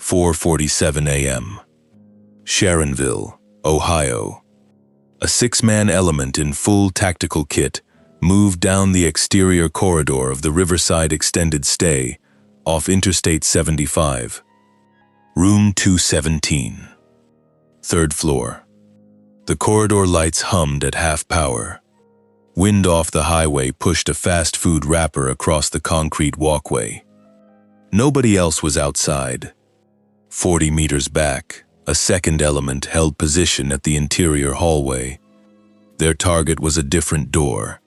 4:47 a.m. Sharonville, Ohio. A six-man element in full tactical kit moved down the exterior corridor of the Riverside Extended Stay off Interstate 75. Room 217. Third floor. The corridor lights hummed at half power. Wind off the highway pushed a fast food wrapper across the concrete walkway. Nobody else was outside. 40 meters back, a second element held position at the interior hallway. Their target was a different door.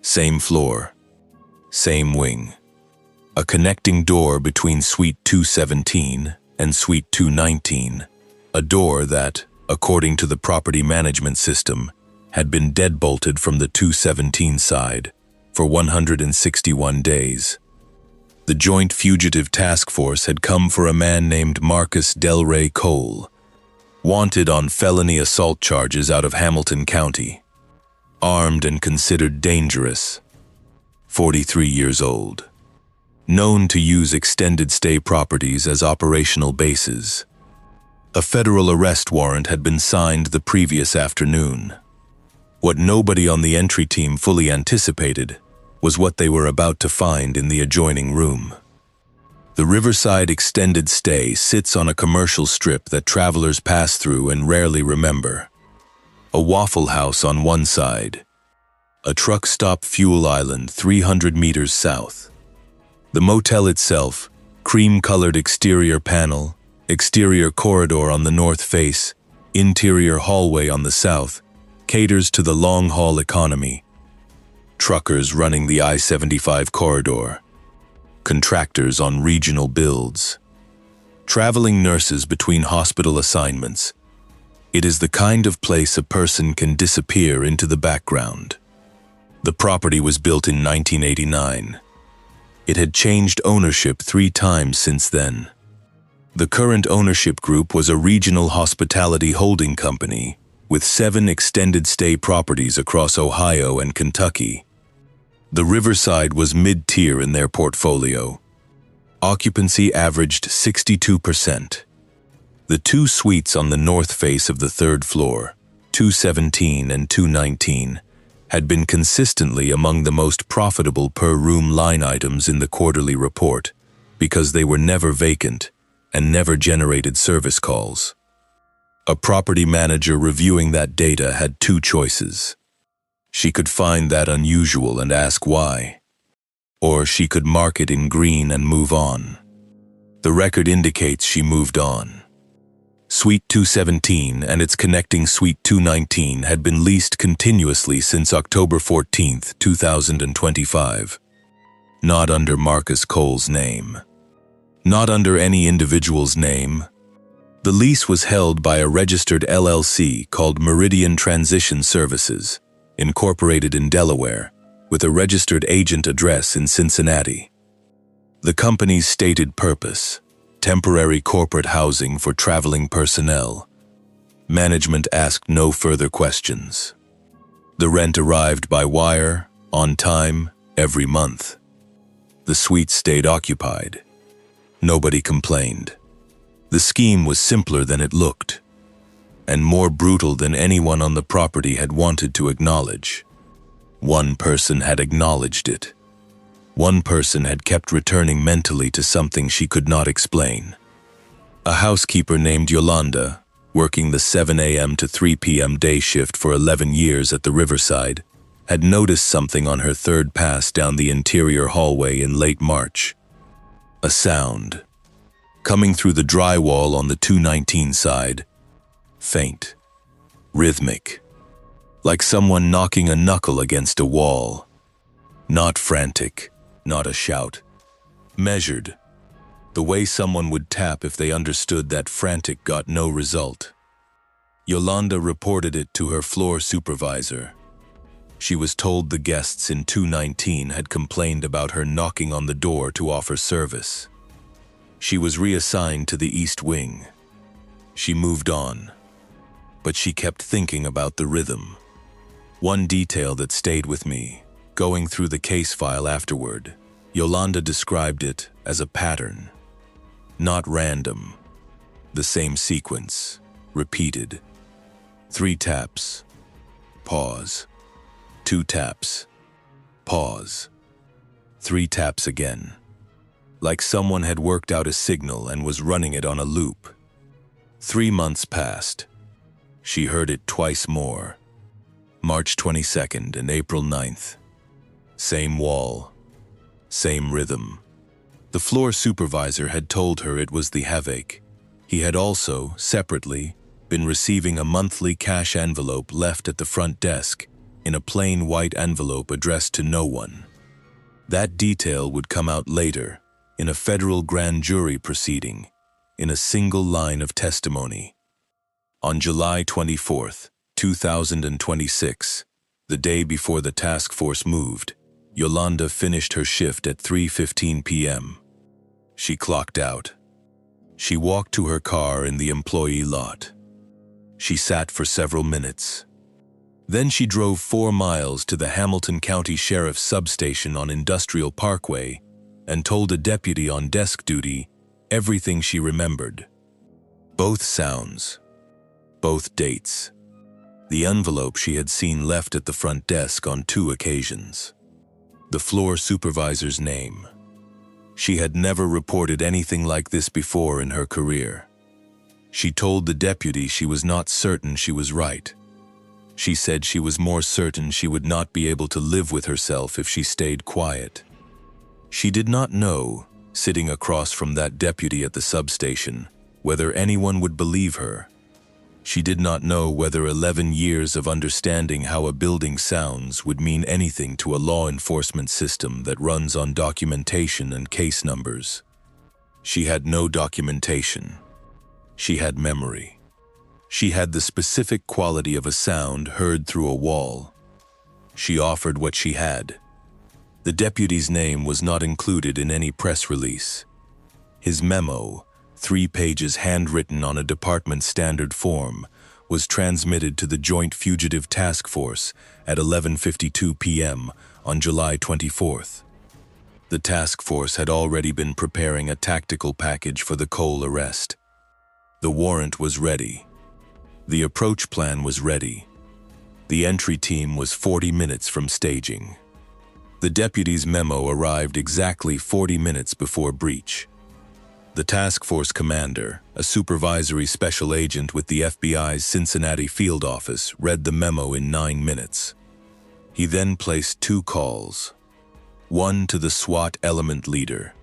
Same floor. Same wing. A connecting door between Suite 217 and Suite 219. A door that, according to the property management system, had been deadbolted from the 217 side for 161 days. The Joint Fugitive Task Force had come for a man named Marcus Del Rey Cole, wanted on felony assault charges out of Hamilton County, armed and considered dangerous, 43 years old, known to use extended stay properties as operational bases. A federal arrest warrant had been signed the previous afternoon. What nobody on the entry team fully anticipated was what they were about to find in the adjoining room. The Riverside Extended Stay sits on a commercial strip that travelers pass through and rarely remember. A Waffle House on one side. A truck stop fuel island 300 meters south. The motel itself, cream-colored exterior panel, exterior corridor on the north face, interior hallway on the south, caters to the long-haul economy. Truckers running the I-75 corridor. Contractors on regional builds. Traveling nurses between hospital assignments. It is the kind of place a person can disappear into the background. The property was built in 1989. It had changed ownership 3 times since then. The current ownership group was a regional hospitality holding company with 7 extended stay properties across Ohio and Kentucky. The Riverside was mid-tier in their portfolio. Occupancy averaged 62%. The 2 suites on the north face of the third floor, 217 and 219, had been consistently among the most profitable per-room line items in the quarterly report because they were never vacant and never generated service calls. A property manager reviewing that data had 2 choices. She could find that unusual and ask why. Or she could mark it in green and move on. The record indicates she moved on. Suite 217 and its connecting Suite 219 had been leased continuously since October 14, 2025. Not under Marcus Cole's name. Not under any individual's name. The lease was held by a registered LLC called Meridian Transition Services, incorporated in Delaware, with a registered agent address in Cincinnati. The company's stated purpose: temporary corporate housing for traveling personnel. Management asked no further questions. The rent arrived by wire, on time, every month. The suite stayed occupied. Nobody complained. The scheme was simpler than it looked, and more brutal than anyone on the property had wanted to acknowledge. One person had acknowledged it. One person had kept returning mentally to something she could not explain. A housekeeper named Yolanda, working the 7 a.m. to 3 p.m. day shift for 11 years at the Riverside, had noticed something on her third pass down the interior hallway in late March. A sound. Coming through the drywall on the 219 side. Faint. Rhythmic. Like someone knocking a knuckle against a wall. Not frantic. Not a shout. Measured. The way someone would tap if they understood that frantic got no result. Yolanda reported it to her floor supervisor. She was told the guests in 219 had complained about her knocking on the door to offer service. She was reassigned to the East Wing. She moved on, but she kept thinking about the rhythm. One detail that stayed with me, going through the case file afterward, Yolanda described it as a pattern. Not random. The same sequence. Repeated. 3 taps. Pause. 2 taps. Pause. 3 taps again. Like someone had worked out a signal and was running it on a loop. 3 months passed. She heard it twice more. March 22nd and April 9th. Same wall. Same rhythm. The floor supervisor had told her it was the havoc. He had also, separately, been receiving a monthly cash envelope left at the front desk in a plain white envelope addressed to no one. That detail would come out later, in a federal grand jury proceeding, in a single line of testimony. On July 24, 2026, the day before the task force moved, Yolanda finished her shift at 3:15 p.m. She clocked out. She walked to her car in the employee lot. She sat for several minutes. Then she drove 4 miles to the Hamilton County Sheriff's substation on Industrial Parkway and told a deputy on desk duty everything she remembered. Both sounds. Both dates. The envelope she had seen left at the front desk on 2 occasions. The floor supervisor's name. She had never reported anything like this before in her career. She told the deputy she was not certain she was right. She said she was more certain she would not be able to live with herself if she stayed quiet. She did not know, sitting across from that deputy at the substation, whether anyone would believe her. She did not know whether 11 years of understanding how a building sounds would mean anything to a law enforcement system that runs on documentation and case numbers. She had no documentation. She had memory. She had the specific quality of a sound heard through a wall. She offered what she had. The deputy's name was not included in any press release. His memo, 3 pages handwritten on a department standard form, was transmitted to the Joint Fugitive Task Force at 11:52 p.m. on July 24th. The task force had already been preparing a tactical package for the Cole arrest. The warrant was ready. The approach plan was ready. The entry team was 40 minutes from staging. The deputy's memo arrived exactly 40 minutes before breach. The task force commander, a supervisory special agent with the FBI's Cincinnati field office, read the memo in 9 minutes. He then placed 2 calls. One to the SWAT element leader.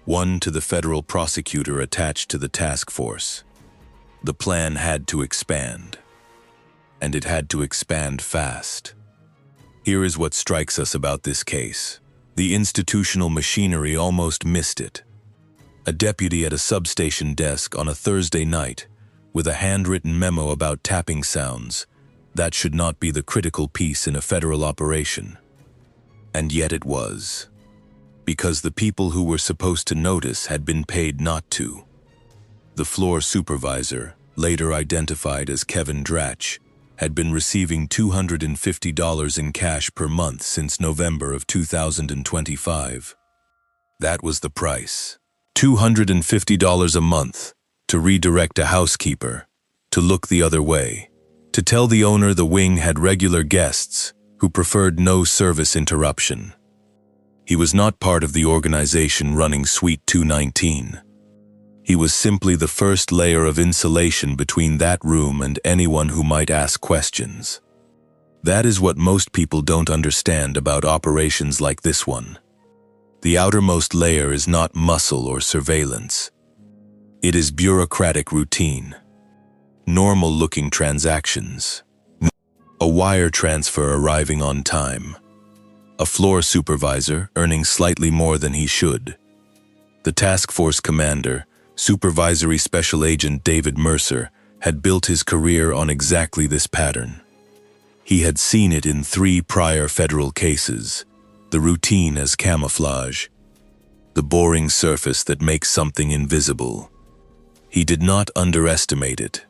One to the federal prosecutor attached to the task force. The plan had to expand. And it had to expand fast. Here is what strikes us about this case. The institutional machinery almost missed it. A deputy at a substation desk on a Thursday night, with a handwritten memo about tapping sounds, that should not be the critical piece in a federal operation. And yet it was. Because the people who were supposed to notice had been paid not to. The floor supervisor, later identified as Kevin Dratch, had been receiving $250 in cash per month since November of 2025. That was the price. $250 a month to redirect a housekeeper, to look the other way, to tell the owner the wing had regular guests who preferred no service interruption. He was not part of the organization running Suite 219. He was simply the first layer of insulation between that room and anyone who might ask questions. That is what most people don't understand about operations like this one. The outermost layer is not muscle or surveillance. It is bureaucratic routine. Normal-looking transactions. A wire transfer arriving on time. A floor supervisor earning slightly more than he should. The task force commander, Supervisory Special Agent David Mercer, had built his career on exactly this pattern. He had seen it in 3 prior federal cases. The routine as camouflage. The boring surface that makes something invisible. He did not underestimate it.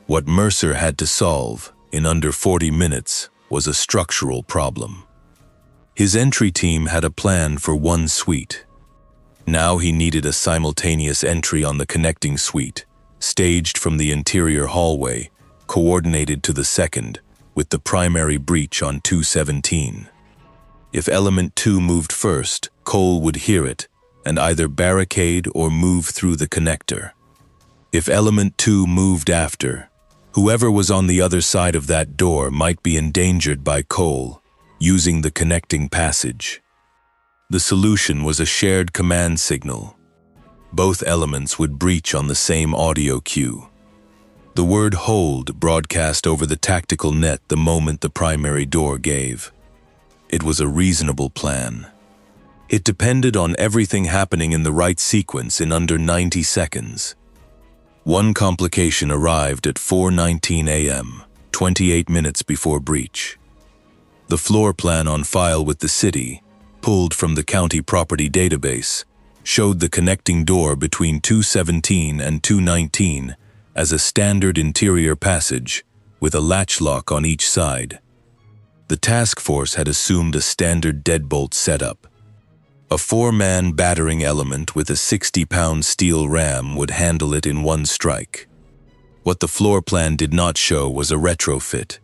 What Mercer had to solve, in under 40 minutes, was a structural problem. His entry team had a plan for 1 suite. Now he needed a simultaneous entry on the connecting suite, staged from the interior hallway, coordinated to the second, with the primary breach on 217. If element 2 moved first, Cole would hear it and either barricade or move through the connector. If element 2 moved after, whoever was on the other side of that door might be endangered by Cole, using the connecting passage. The solution was a shared command signal. Both elements would breach on the same audio cue. The word "hold" broadcast over the tactical net the moment the primary door gave. It was a reasonable plan. It depended on everything happening in the right sequence in under 90 seconds. One complication arrived at 4:19 a.m., 28 minutes before breach. The floor plan on file with the city, pulled from the county property database, showed the connecting door between 217 and 219 as a standard interior passage with a latch lock on each side. The task force had assumed a standard deadbolt setup. A 4-man battering element with a 60-pound steel ram would handle it in one strike. What the floor plan did not show was a retrofit.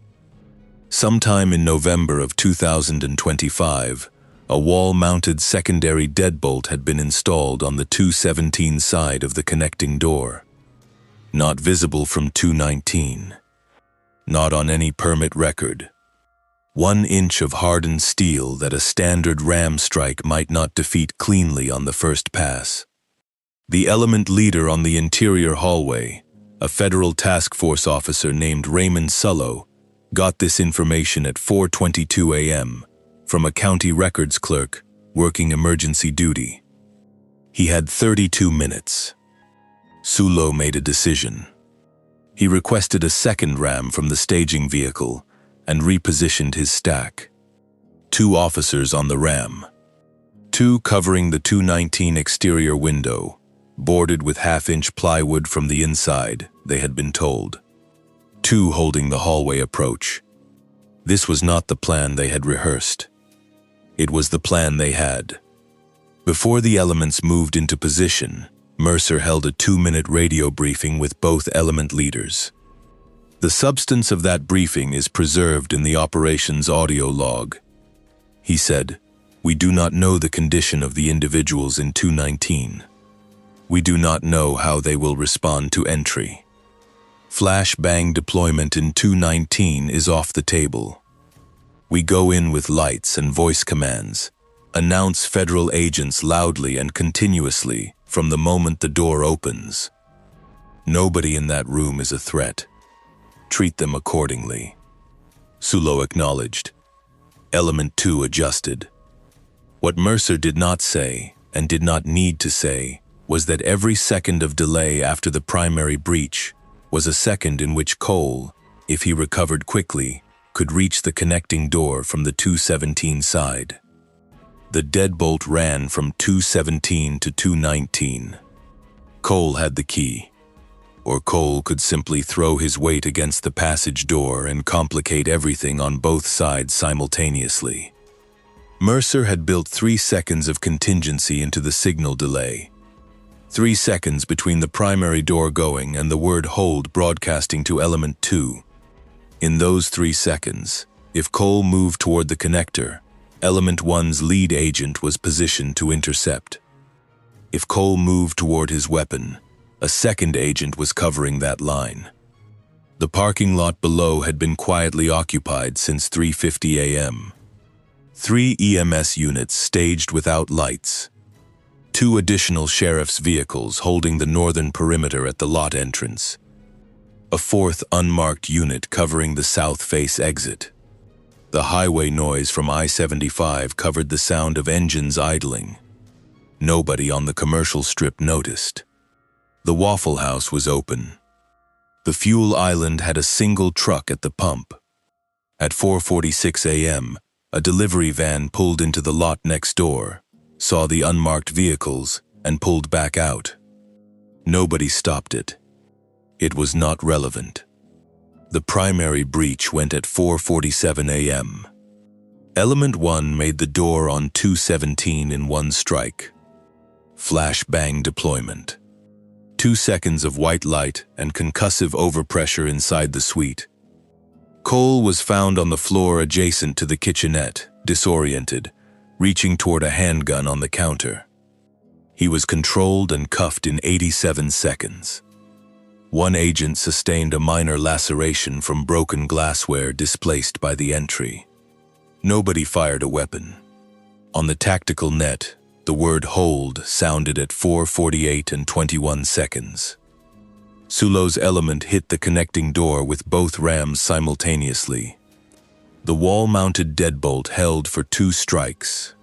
Sometime in November of 2025, a wall-mounted secondary deadbolt had been installed on the 217 side of the connecting door. Not visible from 219. Not on any permit record. 1 inch of hardened steel that a standard ram strike might not defeat cleanly on the first pass. The element leader on the interior hallway, a federal task force officer named Raymond Sullo, got this information at 4:22 a.m. from a county records clerk working emergency duty. He had 32 minutes. Sullo made a decision. He requested a second ram from the staging vehicle and repositioned his stack. 2 officers on the ram. 2 covering the 219 exterior window, boarded with half-inch plywood from the inside, they had been told. 2 holding the hallway approach. This was not the plan they had rehearsed. It was the plan they had. Before the elements moved into position, Mercer held a 2-minute radio briefing with both element leaders. The substance of that briefing is preserved in the operations audio log. He said, "We do not know the condition of the individuals in 219. We do not know how they will respond to entry. Flashbang deployment in 219 is off the table. We go in with lights and voice commands, announce federal agents loudly and continuously from the moment the door opens. Nobody in that room is a threat. Treat them accordingly." Sullo acknowledged. Element 2 adjusted. What Mercer did not say, and did not need to say, was that every second of delay after the primary breach was a second in which Cole, if he recovered quickly, could reach the connecting door from the 217 side. The deadbolt ran from 217 to 219. Cole had the key. Or Cole could simply throw his weight against the passage door and complicate everything on both sides simultaneously. Mercer had built 3 seconds of contingency into the signal delay. 3 seconds between the primary door going and the word "hold" broadcasting to element 2. In those 3 seconds, if Cole moved toward the connector, element 1's lead agent was positioned to intercept. If Cole moved toward his weapon, a second agent was covering that line. The parking lot below had been quietly occupied since 3:50 a.m. 3 EMS units staged without lights. 2 additional sheriff's vehicles holding the northern perimeter at the lot entrance. A 4th unmarked unit covering the south face exit. The highway noise from I-75 covered the sound of engines idling. Nobody on the commercial strip noticed. The Waffle House was open. The fuel island had a single truck at the pump. At 4:46 a.m., a delivery van pulled into the lot next door, saw the unmarked vehicles, and pulled back out. Nobody stopped it. It was not relevant. The primary breach went at 4:47 a.m. Element 1 made the door on 217 in one strike. Flashbang deployment. 2 seconds of white light and concussive overpressure inside the suite. Cole was found on the floor adjacent to the kitchenette, disoriented, reaching toward a handgun on the counter. He was controlled and cuffed in 87 seconds. One agent sustained a minor laceration from broken glassware displaced by the entry. Nobody fired a weapon. On the tactical net, the word "hold" sounded at 4:48 and 21 seconds. Sulo's element hit the connecting door with both rams simultaneously. The wall-mounted deadbolt held for 2 strikes.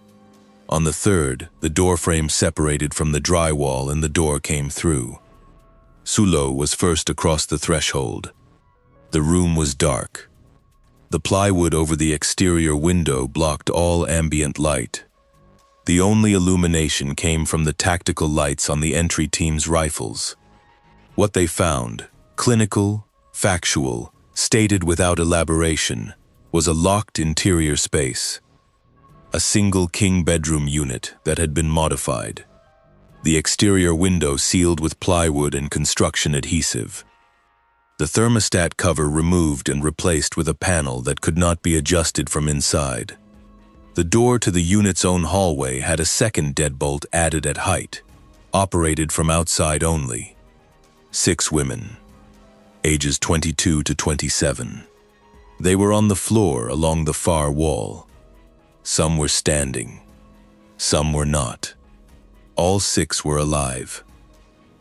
On the third, the doorframe separated from the drywall and the door came through. Sulo was first across the threshold. The room was dark. The plywood over the exterior window blocked all ambient light. The only illumination came from the tactical lights on the entry team's rifles. What they found, clinical, factual, stated without elaboration, was a locked interior space. A single king bedroom unit that had been modified. The exterior window sealed with plywood and construction adhesive. The thermostat cover removed and replaced with a panel that could not be adjusted from inside. The door to the unit's own hallway had a second deadbolt added at height, operated from outside only. 6 women, ages 22 to 27. They were on the floor along the far wall. Some were standing. Some were not. All 6 were alive.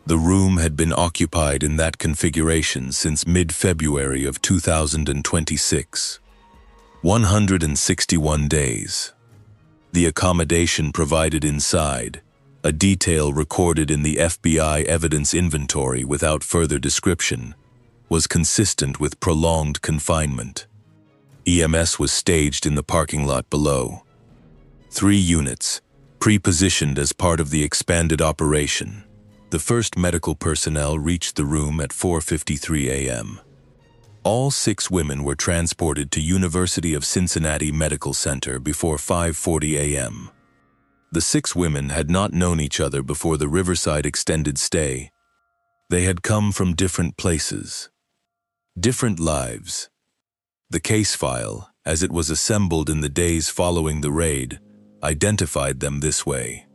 The room had been occupied in that configuration since mid-February of 2026. 161 days. The accommodation provided inside, a detail recorded in the FBI evidence inventory without further description, was consistent with prolonged confinement. EMS was staged in the parking lot below. 3 units, pre-positioned as part of the expanded operation. The first medical personnel reached the room at 4:53 a.m. All 6 women were transported to University of Cincinnati Medical Center before 5:40 a.m. The 6 women had not known each other before the Riverside extended stay. They had come from different places, different lives. The case file, as it was assembled in the days following the raid, identified them this way.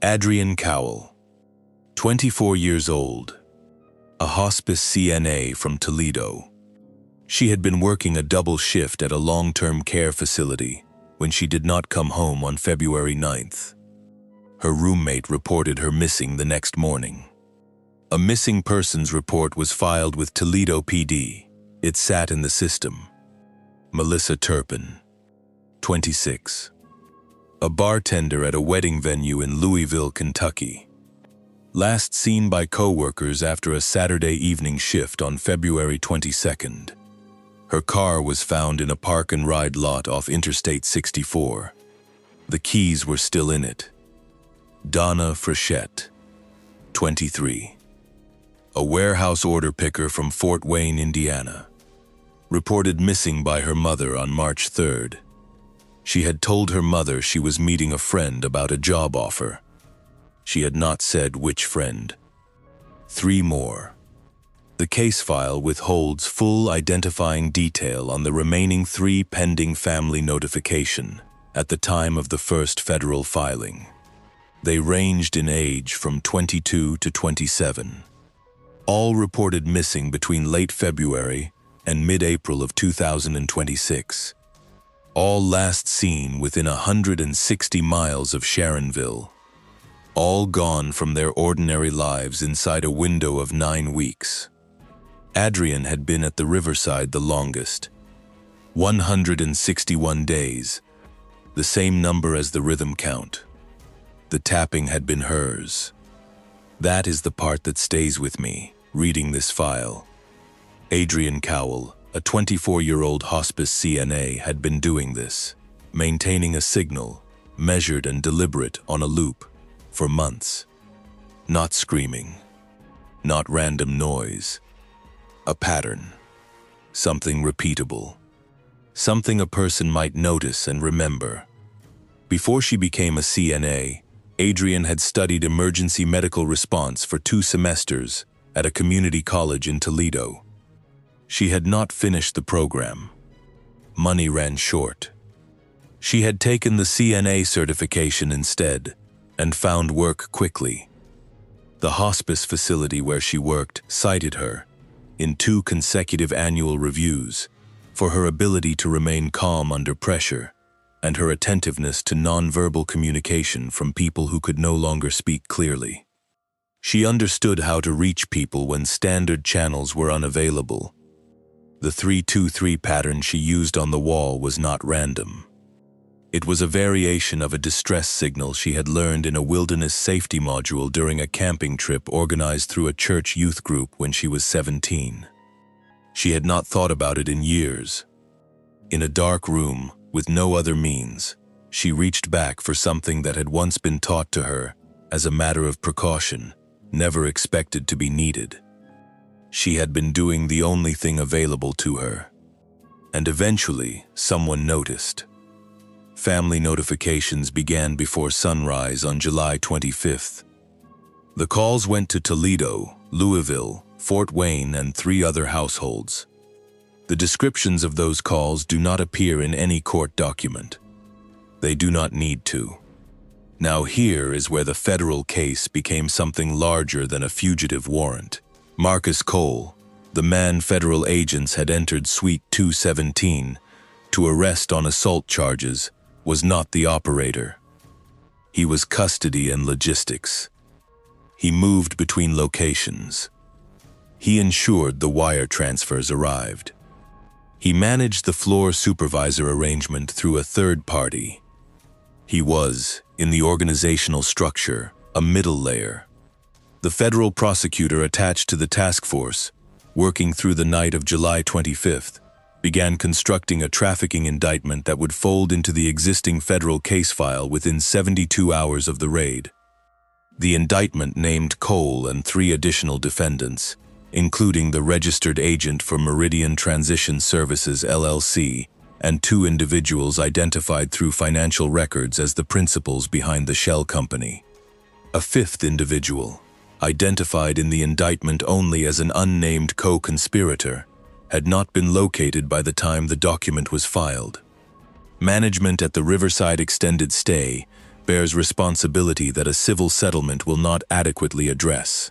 Adrienne Cowell, 24 years old, a hospice CNA from Toledo. She had been working a double shift at a long-term care facility when she did not come home on February 9th. Her roommate reported her missing the next morning. A missing persons report was filed with Toledo PD. It sat in the system. Melissa Turpin, 26. A bartender at a wedding venue in Louisville, Kentucky. Last seen by co-workers after a Saturday evening shift on February 22nd. Her car was found in a park-and-ride lot off Interstate 64. The keys were still in it. Donna Frechette, 23. A warehouse order picker from Fort Wayne, Indiana. Reported missing by her mother on March 3rd. She had told her mother she was meeting a friend about a job offer. She had not said which friend. 3 more. The case file withholds full identifying detail on the remaining 3 pending family notification at the time of the first federal filing. They ranged in age from 22 to 27. All reported missing between late February and mid-April of 2026. All last seen within 160 miles of Sharonville. All gone from their ordinary lives inside a window of 9 weeks. Adrienne had been at the Riverside the longest. 161 days, the same number as the rhythm count. The tapping had been hers. That is the part that stays with me, reading this file. Adrienne Cowell, a 24-year-old hospice CNA, had been doing this, maintaining a signal, measured and deliberate on a loop, for months. Not screaming, not random noise. A pattern, something repeatable, something a person might notice and remember. Before she became a CNA, Adrian had studied emergency medical response for 2 semesters at a community college in Toledo. She had not finished the program. Money ran short. She had taken the CNA certification instead and found work quickly. The hospice facility where she worked cited her, in 2 consecutive annual reviews, for her ability to remain calm under pressure and her attentiveness to nonverbal communication from people who could no longer speak clearly. She understood how to reach people when standard channels were unavailable. The 323 pattern she used on the wall was not random. It was a variation of a distress signal she had learned in a wilderness safety module during a camping trip organized through a church youth group when she was 17. She had not thought about it in years. In a dark room, with no other means, she reached back for something that had once been taught to her as a matter of precaution, never expected to be needed. She had been doing the only thing available to her. And eventually, someone noticed. Family notifications began before sunrise on July 25th. The calls went to Toledo, Louisville, Fort Wayne, and 3 other households. The descriptions of those calls do not appear in any court document. They do not need to. Now here is where the federal case became something larger than a fugitive warrant. Marcus Cole, the man federal agents had entered Suite 217 to arrest on assault charges, was not the operator. He was custody and logistics. He moved between locations. He ensured the wire transfers arrived. He managed the floor supervisor arrangement through a third party. He was, in the organizational structure, a middle layer. The federal prosecutor attached to the task force, working through the night of July 25th, began constructing a trafficking indictment that would fold into the existing federal case file within 72 hours of the raid. The indictment named Cole and 3 additional defendants, including the registered agent for Meridian Transition Services LLC and 2 individuals identified through financial records as the principals behind the shell company. A 5th individual, identified in the indictment only as an unnamed co-conspirator, had not been located by the time the document was filed. Management at the Riverside Extended Stay bears responsibility that a civil settlement will not adequately address.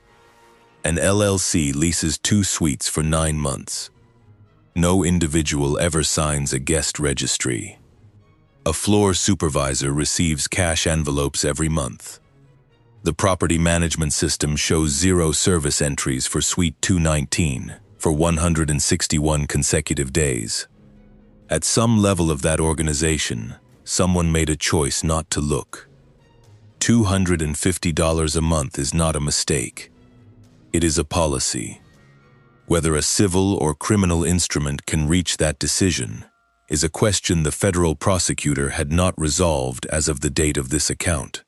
An LLC leases 2 suites for 9 months. No individual ever signs a guest registry. A floor supervisor receives cash envelopes every month. The property management system shows 0 service entries for Suite 219 for 161 consecutive days. At some level of that organization, someone made a choice not to look. $250 a month is not a mistake. It is a policy. Whether a civil or criminal instrument can reach that decision is a question the federal prosecutor had not resolved as of the date of this account.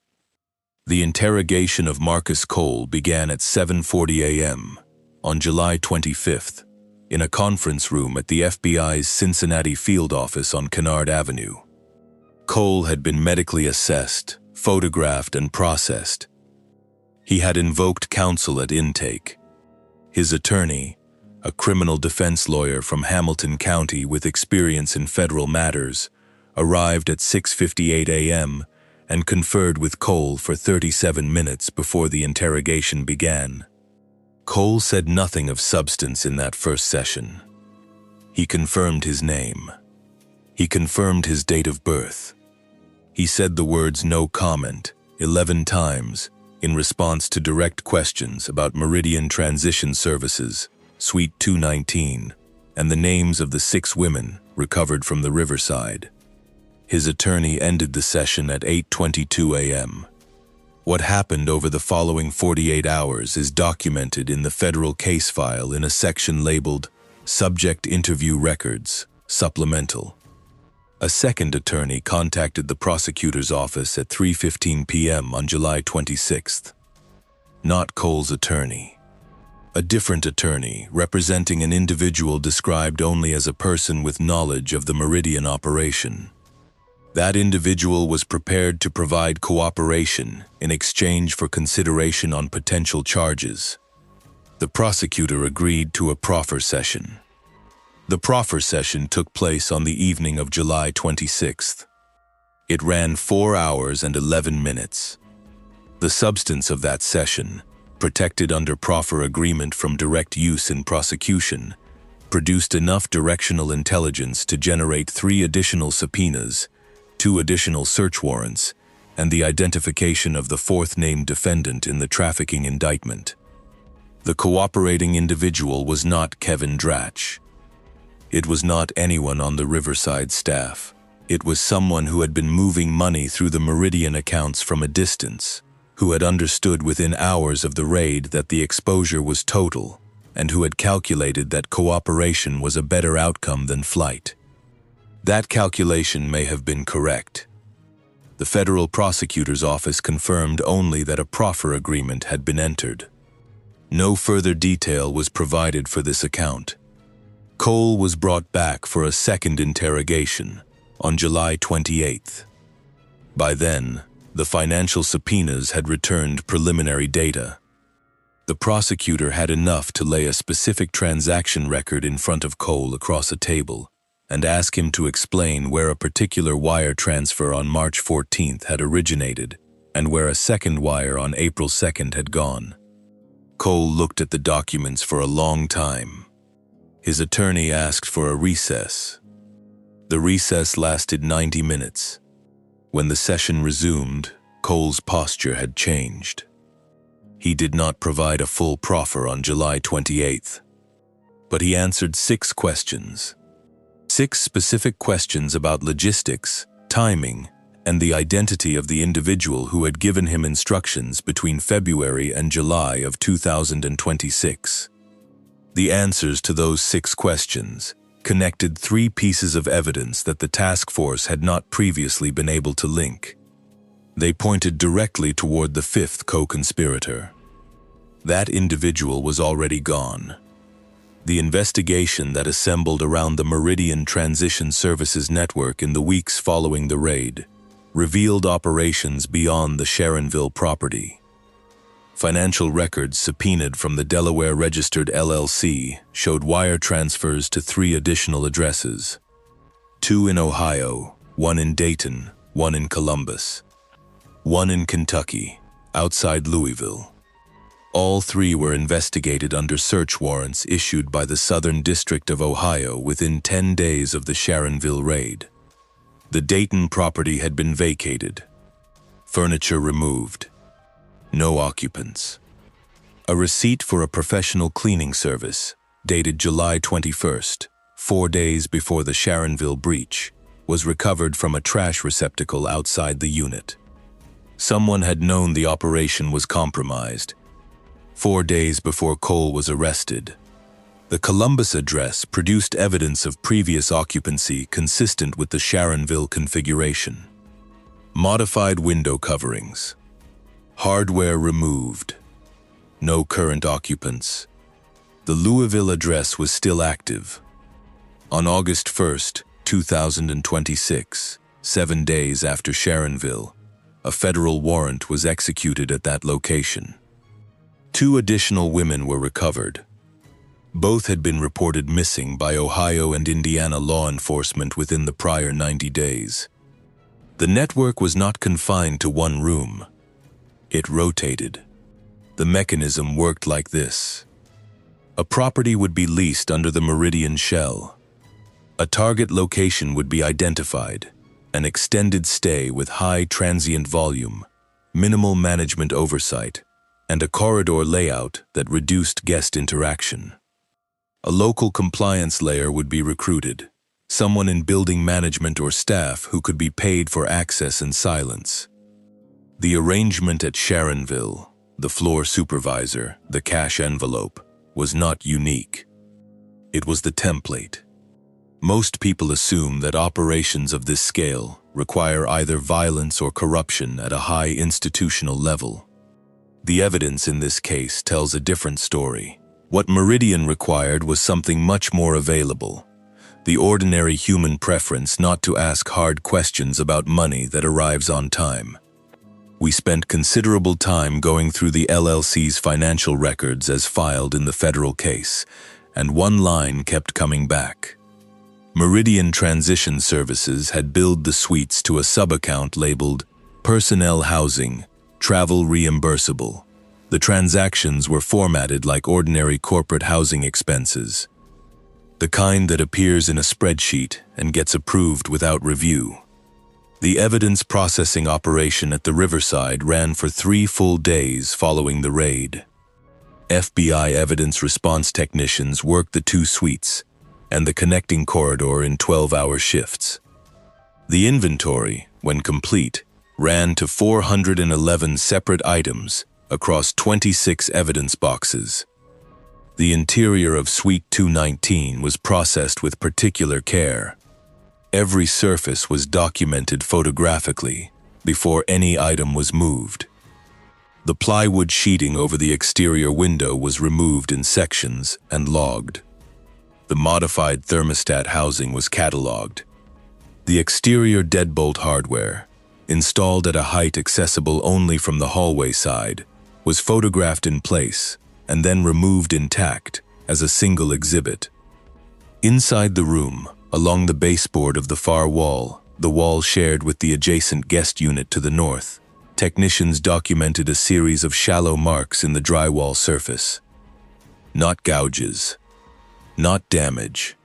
The interrogation of Marcus Cole began at 7:40 a.m. on July 25th in a conference room at the FBI's Cincinnati field office on Kennard Avenue. Cole had been medically assessed, photographed, and processed. He had invoked counsel at intake. His attorney, a criminal defense lawyer from Hamilton County with experience in federal matters, arrived at 6:58 a.m. and conferred with Cole for 37 minutes before the interrogation began. Cole said nothing of substance in that first session. He confirmed his name. He confirmed his date of birth. He said the words "no comment" 11 times in response to direct questions about Meridian Transition Services, Suite 219, and the names of the 6 women recovered from the Riverside. His attorney ended the session at 8:22 a.m. What happened over the following 48 hours is documented in the federal case file in a section labeled Subject Interview Records, Supplemental. A second attorney contacted the prosecutor's office at 3:15 p.m. on July 26th. Not Cole's attorney. A different attorney representing an individual described only as a person with knowledge of the Meridian operation. That individual was prepared to provide cooperation in exchange for consideration on potential charges. The prosecutor agreed to a proffer session. The proffer session took place on the evening of July 26th. It ran 4 hours and 11 minutes. The substance of that session, protected under proffer agreement from direct use in prosecution, produced enough directional intelligence to generate 3 additional subpoenas, 2 additional search warrants, and the identification of the 4th named defendant in the trafficking indictment. The cooperating individual was not Kevin Dratch. It was not anyone on the Riverside staff. It was someone who had been moving money through the Meridian accounts from a distance, who had understood within hours of the raid that the exposure was total, and who had calculated that cooperation was a better outcome than flight. That calculation may have been correct. The federal prosecutor's office confirmed only that a proffer agreement had been entered. No further detail was provided for this account. Cole was brought back for a second interrogation on July 28th. By then, the financial subpoenas had returned preliminary data. The prosecutor had enough to lay a specific transaction record in front of Cole across a table and ask him to explain where a particular wire transfer on March 14th had originated and where a second wire on April 2nd had gone. Cole looked at the documents for a long time. His attorney asked for a recess. The recess lasted 90 minutes. When the session resumed, Cole's posture had changed. He did not provide a full proffer on July 28th, but he answered 6 questions. 6 specific questions about logistics, timing, and the identity of the individual who had given him instructions between February and July of 2026. The answers to those 6 questions connected 3 pieces of evidence that the task force had not previously been able to link. They pointed directly toward the 5th co-conspirator. That individual was already gone. The investigation that assembled around the Meridian Transition Services Network in the weeks following the raid revealed operations beyond the Sharonville property. Financial records subpoenaed from the Delaware-registered LLC showed wire transfers to 3 additional addresses: 2 in Ohio, 1 in Dayton, 1 in Columbus, 1 in Kentucky, outside Louisville. All 3 were investigated under search warrants issued by the Southern District of Ohio within 10 days of the Sharonville raid. The Dayton property had been vacated. Furniture removed. No occupants. A receipt for a professional cleaning service, dated July 21st, 4 days before the Sharonville breach, was recovered from a trash receptacle outside the unit. Someone had known the operation was compromised. 4 days before Cole was arrested, the Columbus address produced evidence of previous occupancy consistent with the Sharonville configuration. Modified window coverings. Hardware removed. No current occupants. The Louisville address was still active. On August 1st, 2026, 7 days after Sharonville, a federal warrant was executed at that location. 2 additional women were recovered. Both had been reported missing by Ohio and Indiana law enforcement within the prior 90 days. The network was not confined to one room. It rotated. The mechanism worked like this. A property would be leased under the Meridian shell. A target location would be identified, an extended stay with high transient volume, minimal management oversight, and a corridor layout that reduced guest interaction. A local compliance layer would be recruited, someone in building management or staff who could be paid for access and silence. The arrangement at Sharonville, the floor supervisor, the cash envelope, was not unique. It was the template. Most people assume that operations of this scale require either violence or corruption at a high institutional level. The evidence in this case tells a different story. What Meridian required was something much more available: the ordinary human preference not to ask hard questions about money that arrives on time. We spent considerable time going through the LLC's financial records as filed in the federal case, and one line kept coming back. Meridian Transition Services had billed the suites to a sub-account labeled Personnel Housing, Travel Reimbursable. The transactions were formatted like ordinary corporate housing expenses, the kind that appears in a spreadsheet and gets approved without review. The evidence processing operation at the Riverside ran for 3 full days following the raid. FBI evidence response technicians worked the 2 suites and the connecting corridor in 12-hour shifts. The inventory, when complete, ran to 411 separate items across 26 evidence boxes. The interior of Suite 219 was processed with particular care. Every surface was documented photographically before any item was moved. The plywood sheeting over the exterior window was removed in sections and logged. The modified thermostat housing was catalogued. The exterior deadbolt hardware, installed at a height accessible only from the hallway side, was photographed in place and then removed intact as a single exhibit. Inside the room, along the baseboard of the far wall, the wall shared with the adjacent guest unit to the north, technicians documented a series of shallow marks in the drywall surface. Not gouges, not damage.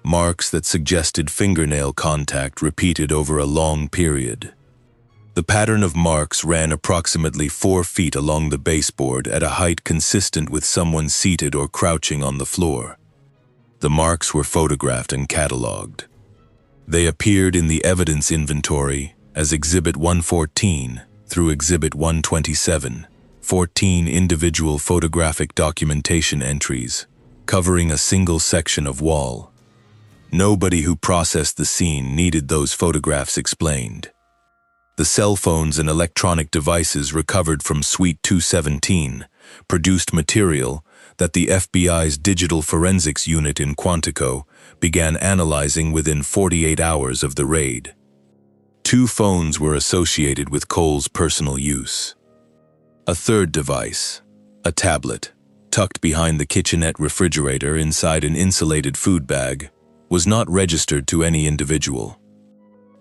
Marks that suggested fingernail contact repeated over a long period. The pattern of marks ran approximately 4 feet along the baseboard at a height consistent with someone seated or crouching on the floor. The marks were photographed and catalogued. They appeared in the evidence inventory as Exhibit 114 through Exhibit 127, 14 individual photographic documentation entries covering a single section of wall. Nobody who processed the scene needed those photographs explained. The cell phones and electronic devices recovered from Suite 217 produced material that the FBI's Digital Forensics Unit in Quantico began analyzing within 48 hours of the raid. 2 phones were associated with Cole's personal use. A third device, a tablet, tucked behind the kitchenette refrigerator inside an insulated food bag, was not registered to any individual.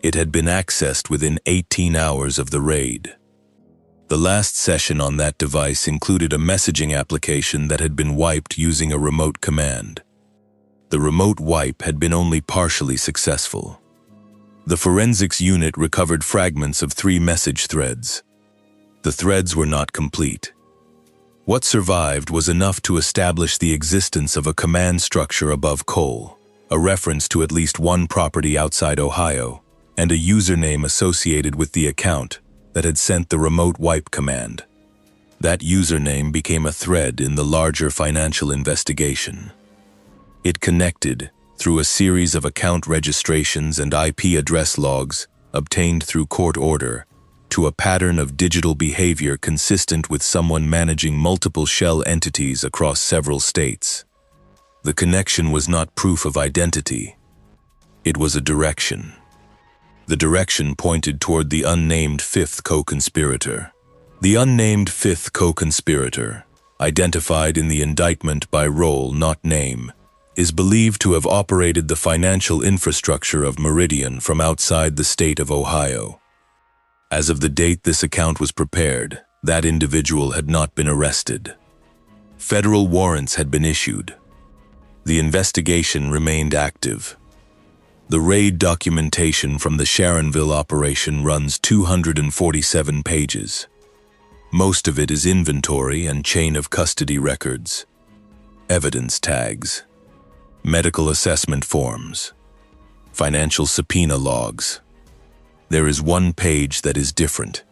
It had been accessed within 18 hours of the raid. The last session on that device included a messaging application that had been wiped using a remote command. The remote wipe had been only partially successful. The forensics unit recovered fragments of 3 message threads. The threads were not complete. What survived was enough to establish the existence of a command structure above Cole, a reference to at least one property outside Ohio, and a username associated with the account that had sent the remote wipe command. That username became a thread in the larger financial investigation. It connected, through a series of account registrations and IP address logs obtained through court order, to a pattern of digital behavior consistent with someone managing multiple shell entities across several states. The connection was not proof of identity. It was a direction. The direction pointed toward the unnamed 5th co-conspirator. The unnamed 5th co-conspirator, identified in the indictment by role, not name, is believed to have operated the financial infrastructure of Meridian from outside the state of Ohio. As of the date this account was prepared, that individual had not been arrested. Federal warrants had been issued. The investigation remained active. The raid documentation from the Sharonville operation runs 247 pages. Most of it is inventory and chain of custody records, evidence tags, medical assessment forms, financial subpoena logs. There is one page that is different.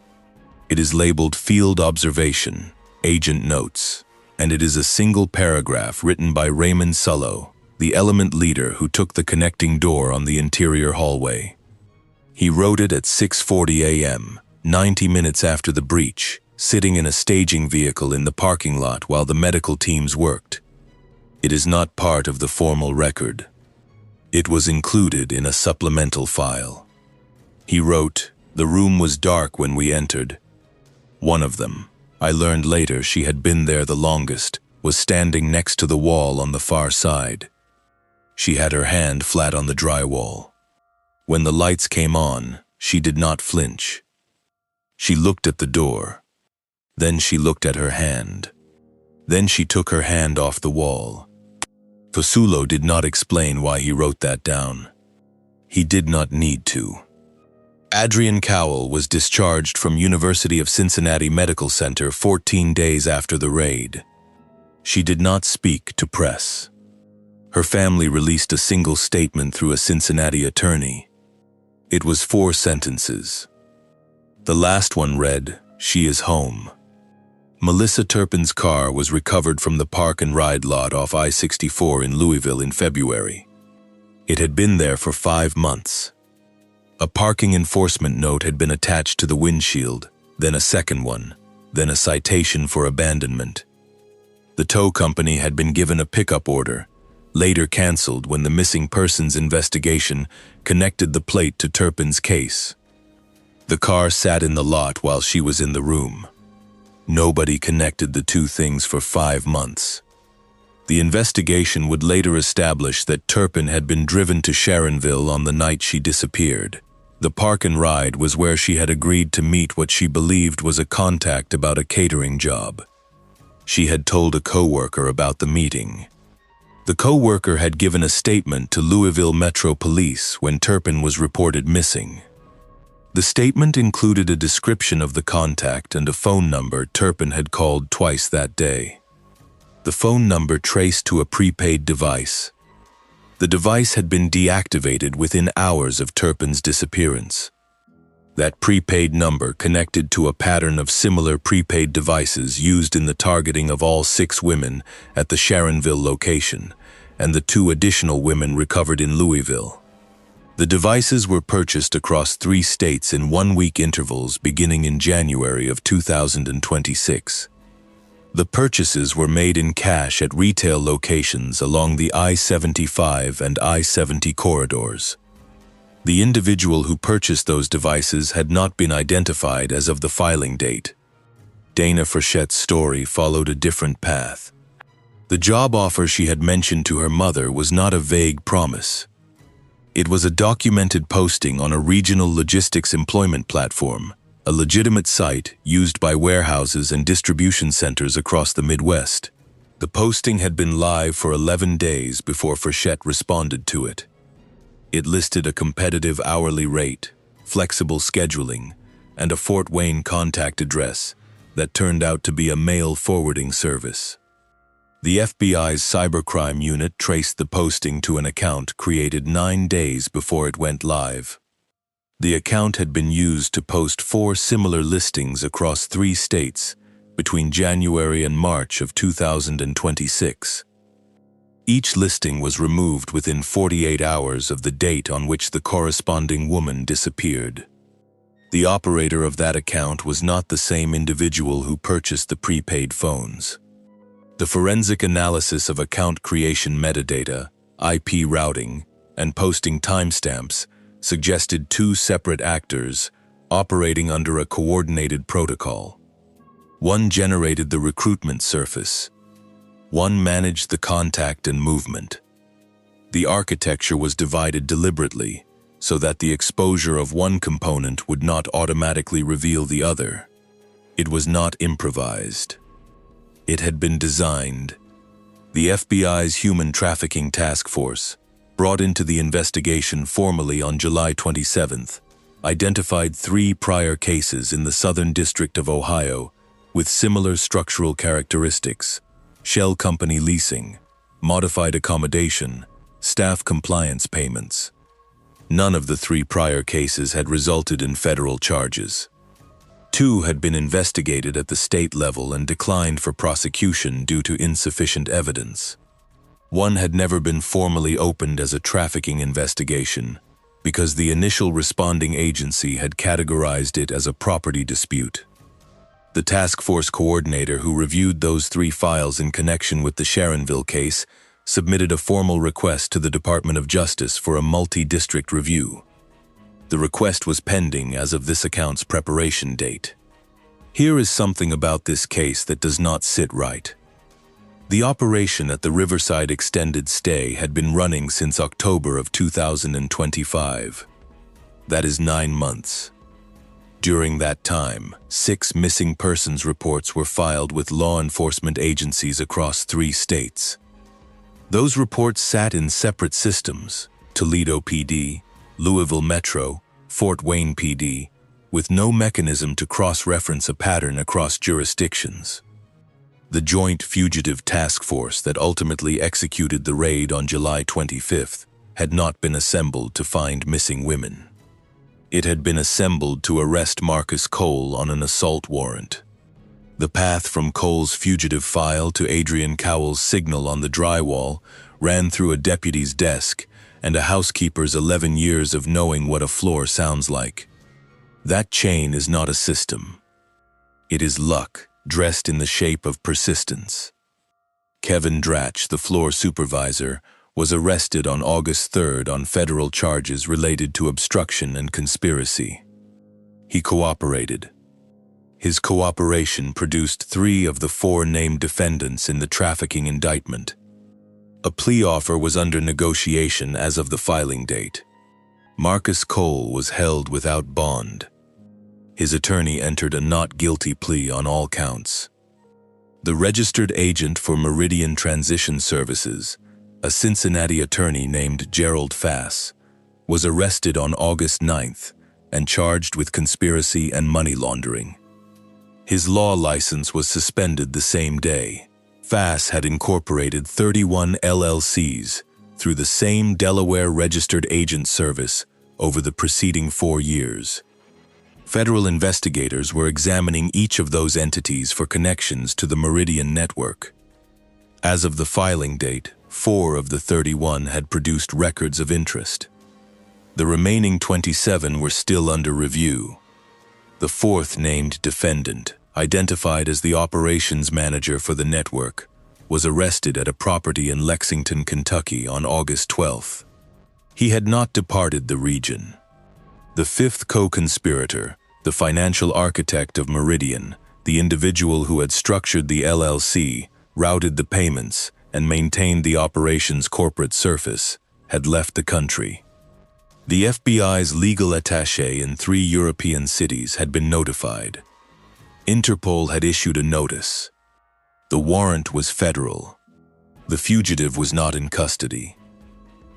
It is labeled Field Observation, Agent Notes, and it is a single paragraph written by Raymond Sullo, the element leader who took the connecting door on the interior hallway. He wrote it at 6:40 a.m., 90 minutes after the breach, sitting in a staging vehicle in the parking lot while the medical teams worked. It is not part of the formal record. It was included in a supplemental file. He wrote, "The room was dark when we entered. One of them, I learned later she had been there the longest, was standing next to the wall on the far side. She had her hand flat on the drywall. When the lights came on, she did not flinch. She looked at the door. Then she looked at her hand. Then she took her hand off the wall." Fusulo did not explain why he wrote that down. He did not need to. Adrienne Cowell was discharged from University of Cincinnati Medical Center 14 days after the raid. She did not speak to press. Her family released a single statement through a Cincinnati attorney. It was 4 sentences. The last one read, "She is home." Melissa Turpin's car was recovered from the park and ride lot off I-64 in Louisville in February. It had been there for 5 months. A parking enforcement note had been attached to the windshield, then a second one, then a citation for abandonment. The tow company had been given a pickup order, later canceled when the missing persons investigation connected the plate to Turpin's case. The car sat in the lot while she was in the room. Nobody connected the two things for 5 months. The investigation would later establish that Turpin had been driven to Sharonville on the night she disappeared. The park and ride was where she had agreed to meet what she believed was a contact about a catering job. She had told a coworker about the meeting. The coworker had given a statement to Louisville Metro Police when Turpin was reported missing. The statement included a description of the contact and a phone number Turpin had called twice that day. The phone number traced to a prepaid device. The device had been deactivated within hours of Turpin's disappearance. That prepaid number connected to a pattern of similar prepaid devices used in the targeting of all 6 women at the Sharonville location, and the 2 additional women recovered in Louisville. The devices were purchased across 3 states in 1-week intervals beginning in January of 2026. The purchases were made in cash at retail locations along the I-75 and I-70 corridors. The individual who purchased those devices had not been identified as of the filing date. Dana Frichette's story followed a different path. The job offer she had mentioned to her mother was not a vague promise. It was a documented posting on a regional logistics employment platform, a legitimate site used by warehouses and distribution centers across the Midwest. The posting had been live for 11 days before Frichette responded to it. It listed a competitive hourly rate, flexible scheduling, and a Fort Wayne contact address that turned out to be a mail forwarding service. The FBI's cybercrime unit traced the posting to an account created 9 days before it went live. The account had been used to post 4 similar listings across 3 states between January and March of 2026. Each listing was removed within 48 hours of the date on which the corresponding woman disappeared. The operator of that account was not the same individual who purchased the prepaid phones. The forensic analysis of account creation metadata, IP routing, and posting timestamps suggested 2 separate actors operating under a coordinated protocol. One generated the recruitment surface. One managed the contact and movement. The architecture was divided deliberately so that the exposure of one component would not automatically reveal the other. It was not improvised. It had been designed. The FBI's Human Trafficking Task Force, brought into the investigation formally on July 27th, identified 3 prior cases in the Southern District of Ohio with similar structural characteristics: shell company leasing, modified accommodation, staff compliance payments. None of the 3 prior cases had resulted in federal charges. 2 had been investigated at the state level and declined for prosecution due to insufficient evidence. One had never been formally opened as a trafficking investigation because the initial responding agency had categorized it as a property dispute. The task force coordinator who reviewed those 3 files in connection with the Sharonville case submitted a formal request to the Department of Justice for a multi-district review. The request was pending as of this account's preparation date. Here is something about this case that does not sit right. The operation at the Riverside Extended Stay had been running since October of 2025. That is 9 months. During that time, 6 missing persons reports were filed with law enforcement agencies across 3 states. Those reports sat in separate systems, Toledo PD, Louisville Metro, Fort Wayne PD, with no mechanism to cross-reference a pattern across jurisdictions. The Joint Fugitive Task Force that ultimately executed the raid on July 25th had not been assembled to find missing women. It had been assembled to arrest Marcus Cole on an assault warrant. The path from Cole's fugitive file to Adrian Cowell's signal on the drywall ran through a deputy's desk and a housekeeper's 11 years of knowing what a floor sounds like. That chain is not a system. It is luck, dressed in the shape of persistence. Kevin Dratch, the floor supervisor, was arrested on August 3rd on federal charges related to obstruction and conspiracy. He cooperated. His cooperation produced 3 of the 4 named defendants in the trafficking indictment. A plea offer was under negotiation as of the filing date. Marcus Cole was held without bond. His attorney entered a not guilty plea on all counts. The registered agent for Meridian Transition Services, a Cincinnati attorney named Gerald Fass, was arrested on August 9th and charged with conspiracy and money laundering. His law license was suspended the same day. Fass had incorporated 31 LLCs through the same Delaware registered agent service over the preceding 4 years. Federal investigators were examining each of those entities for connections to the Meridian network. As of the filing date, 4 of the 31 had produced records of interest. The remaining 27 were still under review. The 4th named defendant, identified as the operations manager for the network, was arrested at a property in Lexington, Kentucky on August 12th. He had not departed the region. The 5th co-conspirator, the financial architect of Meridian, the individual who had structured the LLC, routed the payments, and maintained the operation's corporate surface, had left the country. The FBI's legal attaché in 3 European cities had been notified. Interpol had issued a notice. The warrant was federal. The fugitive was not in custody.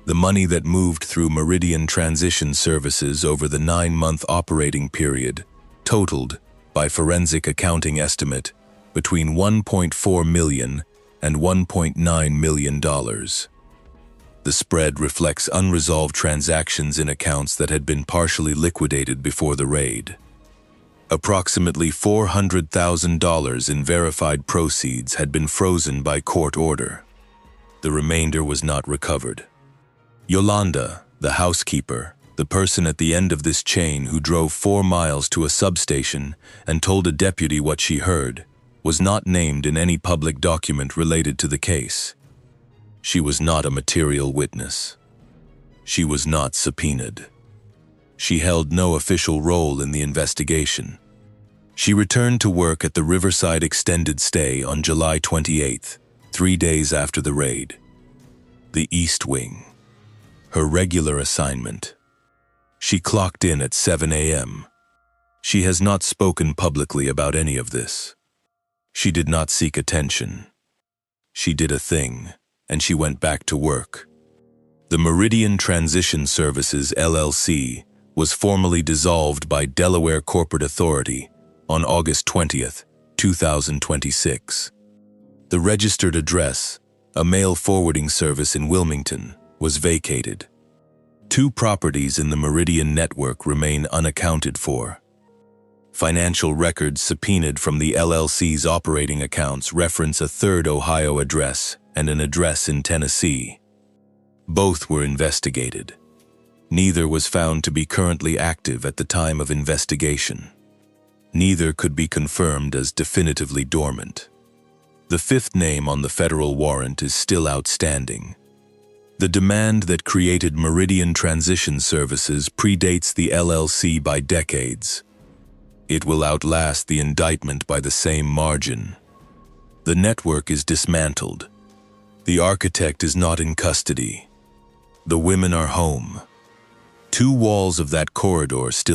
The money that moved through Meridian Transition Services over the 9-month operating period totaled, by forensic accounting estimate, between $1.4 million and $1.9 million. The spread reflects unresolved transactions in accounts that had been partially liquidated before the raid. Approximately $400,000 in verified proceeds had been frozen by court order. The remainder was not recovered. Yolanda, the housekeeper, the person at the end of this chain who drove 4 miles to a substation and told a deputy what she heard, was not named in any public document related to the case. She was not a material witness. She was not subpoenaed. She held no official role in the investigation. She returned to work at the Riverside Extended Stay on July 28th, 3 days after the raid. The East Wing. Her regular assignment. She clocked in at 7 a.m. She has not spoken publicly about any of this. She did not seek attention. She did a thing, and she went back to work. The Meridian Transition Services, LLC, was formally dissolved by Delaware Corporate Authority on August 20th, 2026. The registered address, a mail forwarding service in Wilmington, was vacated. 2 properties in the Meridian network remain unaccounted for. Financial records subpoenaed from the LLC's operating accounts reference a 3rd Ohio address and an address in Tennessee. Both were investigated. Neither was found to be currently active at the time of investigation. Neither could be confirmed as definitively dormant. The fifth name on the federal warrant is still outstanding. The demand that created Meridian Transition Services predates the LLC by decades. It will outlast the indictment by the same margin. The network is dismantled. The architect is not in custody. The women are home. Two walls of that corridor still